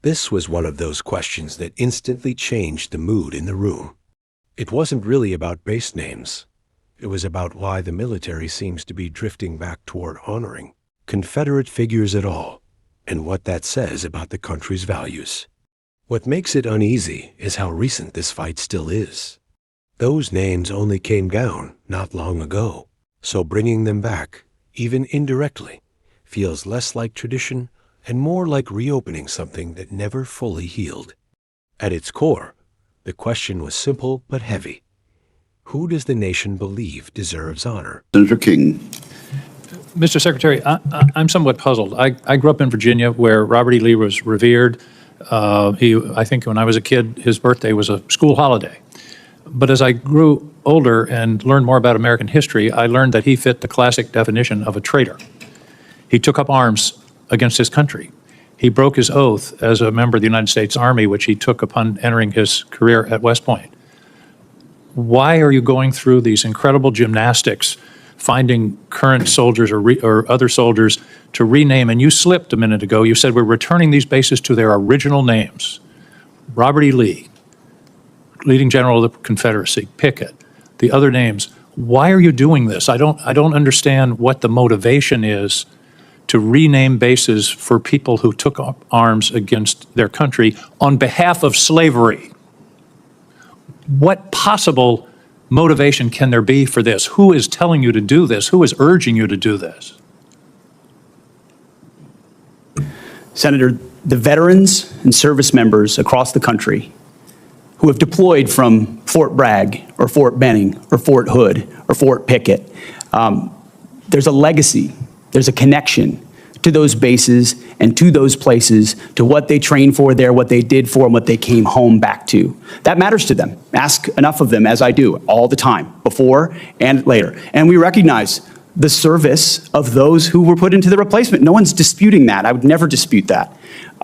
This was one of those questions that instantly changed the mood in the room. It wasn't really about base names. It was about why the military seems to be drifting back toward honoring Confederate figures at all, and what that says about the country's values. What makes it uneasy is how recent this fight still is. Those names only came down not long ago, so bringing them back, even indirectly, feels less like tradition and more like reopening something that never fully healed. At its core, the question was simple but heavy. Who does the nation believe deserves honor? Senator King. Mr. Secretary, I'm somewhat puzzled. I grew up in Virginia where Robert E. Lee was revered. I think when I was a kid, his birthday was a school holiday. But as I grew older and learned more about American history, I learned that he fit the classic definition of a traitor. He took up arms against his country. He broke his oath as a member of the United States Army, which he took upon entering his career at West Point. Why are you going through these incredible gymnastics, finding current soldiers or other soldiers to rename? And you slipped a minute ago. You said we're returning these bases to their original names. Robert E. Lee, leading general of the Confederacy, Pickett, the other names. Why are you doing this? I don't understand what the motivation is to rename bases for people who took up arms against their country on behalf of slavery. What possible motivation can there be for this? Who is telling you to do this? Who is urging you to do this? Senator, the veterans and service members across the country who have deployed from Fort Bragg or Fort Benning or Fort Hood or Fort Pickett, there's a legacy, there's a connection to those bases and to those places, to what they trained for there, what they did for, and what they came home back to. That matters to them. Ask enough of them, as I do, all the time, before and later. And we recognize the service of those who were put into the replacement. No one's disputing that. I would never dispute that.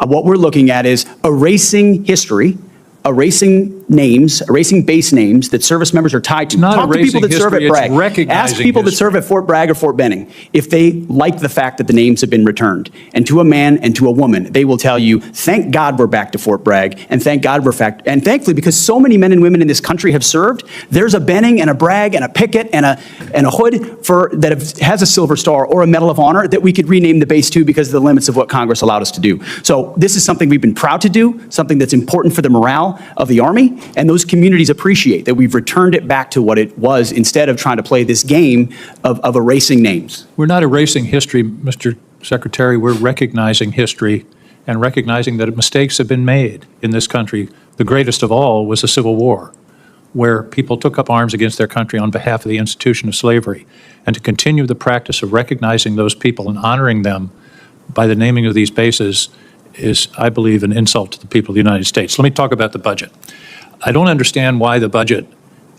What we're looking at is erasing history, erasing names, erasing base names that service members are tied to. Talk to people that serve at Bragg. Ask people that serve at Fort Bragg or Fort Benning if they like the fact that the names have been returned. And to a man and to a woman, they will tell you, thank God we're back to Fort Bragg, and thank God we're back. And thankfully, because so many men and women in this country have served, there's a Benning and a Bragg and a Pickett and a Hood has a Silver Star or a Medal of Honor that we could rename the base to because of the limits of what Congress allowed us to do. So this is something we've been proud to do, something that's important for the morale of the Army, and those communities appreciate that we've returned it back to what it was instead of trying to play this game of erasing names. We're not erasing history, Mr. Secretary. We're recognizing history and recognizing that mistakes have been made in this country. The greatest of all was the Civil War, where people took up arms against their country on behalf of the institution of slavery. And to continue the practice of recognizing those people and honoring them by the naming of these bases is, I believe, an insult to the people of the United States. Let me talk about the budget. I don't understand why the budget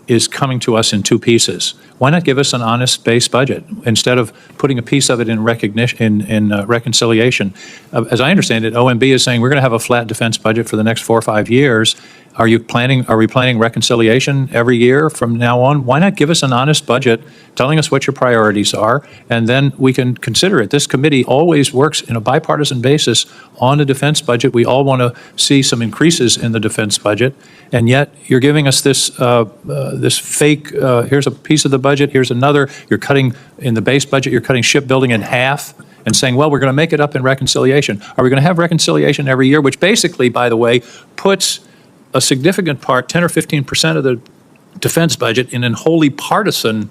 is coming to us in two pieces. Why not give us an honest base budget instead of putting a piece of it in recognition, in reconciliation? As I understand it, OMB is saying we're going to have a flat defense budget for the next 4 or 5 years. Are we planning reconciliation every year from now on? Why not give us an honest budget telling us what your priorities are, and then we can consider it. This committee always works in a bipartisan basis on a defense budget. We all want to see some increases in the defense budget, and yet you're giving us this this fake, here's a piece of the budget, here's another. You're cutting in the base budget, you're cutting shipbuilding in half and saying, well, we're going to make it up in reconciliation. Are we going to have reconciliation every year, which basically, by the way, puts a significant part, 10 or 15% of the defense budget, in an wholly partisan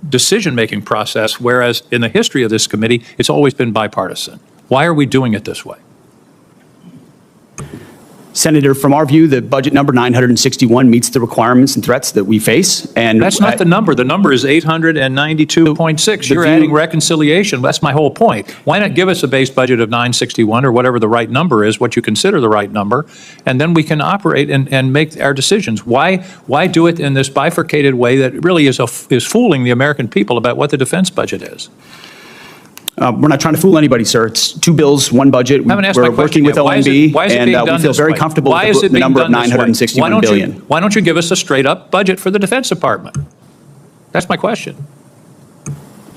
decision-making process, whereas in the history of this committee, it's always been bipartisan. Why are we doing it this way? Senator, from our view, the budget number 961 meets the requirements and threats that we face. And that's not the number. The number is 892.6. You're adding reconciliation. That's my whole point. Why not give us a base budget of 961 or whatever the right number is, what you consider the right number, and then we can operate and make our decisions. Why do it in this bifurcated way that really is fooling the American people about what the defense budget is? We're not trying to fool anybody, sir. It's two bills, one budget. We're working with OMB, and we feel very comfortable with the number of $961 billion. Why don't you give us a straight-up budget for the Defense Department? That's my question.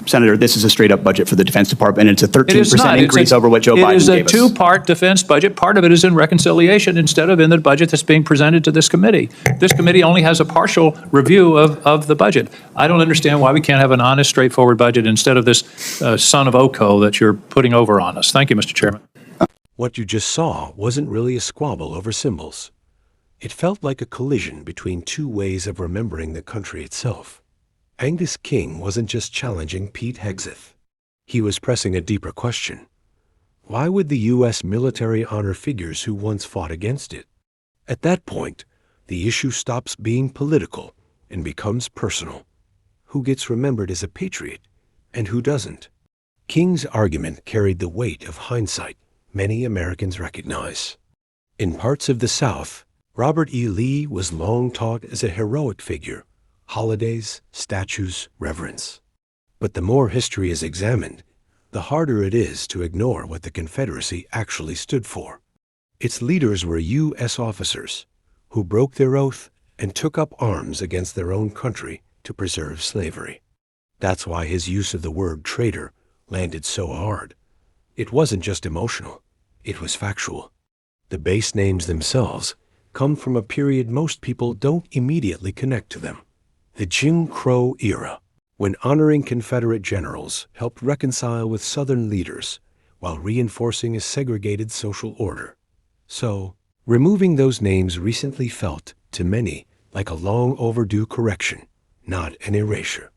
Senator, this is a straight-up budget for the Defense Department. It's a It is 13% not. increase over what Joe Biden It is a gave us. two-part defense budget. Part of it is in reconciliation instead of in the budget that's being presented to this committee. This committee only has a partial review of the budget. I don't understand why we can't have an honest, straightforward budget instead of this son of Oko that you're putting over on us. Thank you, Mr. Chairman. What you just saw wasn't really a squabble over symbols. It felt like a collision between two ways of remembering the country itself. Angus King wasn't just challenging Pete Hegseth. He was pressing a deeper question. Why would the U.S. military honor figures who once fought against it? At that point, the issue stops being political and becomes personal. Who gets remembered as a patriot and who doesn't? King's argument carried the weight of hindsight many Americans recognize. In parts of the South, Robert E. Lee was long taught as a heroic figure. Holidays, statues, reverence. But the more history is examined, the harder it is to ignore what the Confederacy actually stood for. Its leaders were U.S. officers who broke their oath and took up arms against their own country to preserve slavery. That's why his use of the word traitor landed so hard. It wasn't just emotional, it was factual. The base names themselves come from a period most people don't immediately connect to them. The Jim Crow era, when honoring Confederate generals helped reconcile with Southern leaders while reinforcing a segregated social order. So, removing those names recently felt, to many, like a long overdue correction, not an erasure.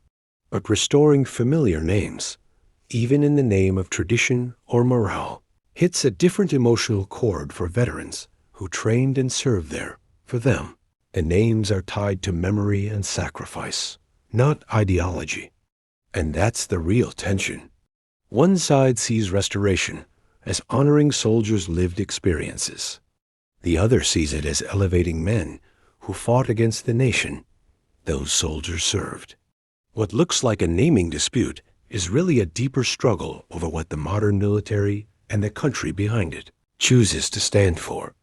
But restoring familiar names, even in the name of tradition or morale, hits a different emotional chord for veterans who trained and served there. For them, the names are tied to memory and sacrifice, not ideology. And that's the real tension. One side sees restoration as honoring soldiers' lived experiences. The other sees it as elevating men who fought against the nation those soldiers served. What looks like a naming dispute is really a deeper struggle over what the modern military and the country behind it chooses to stand for.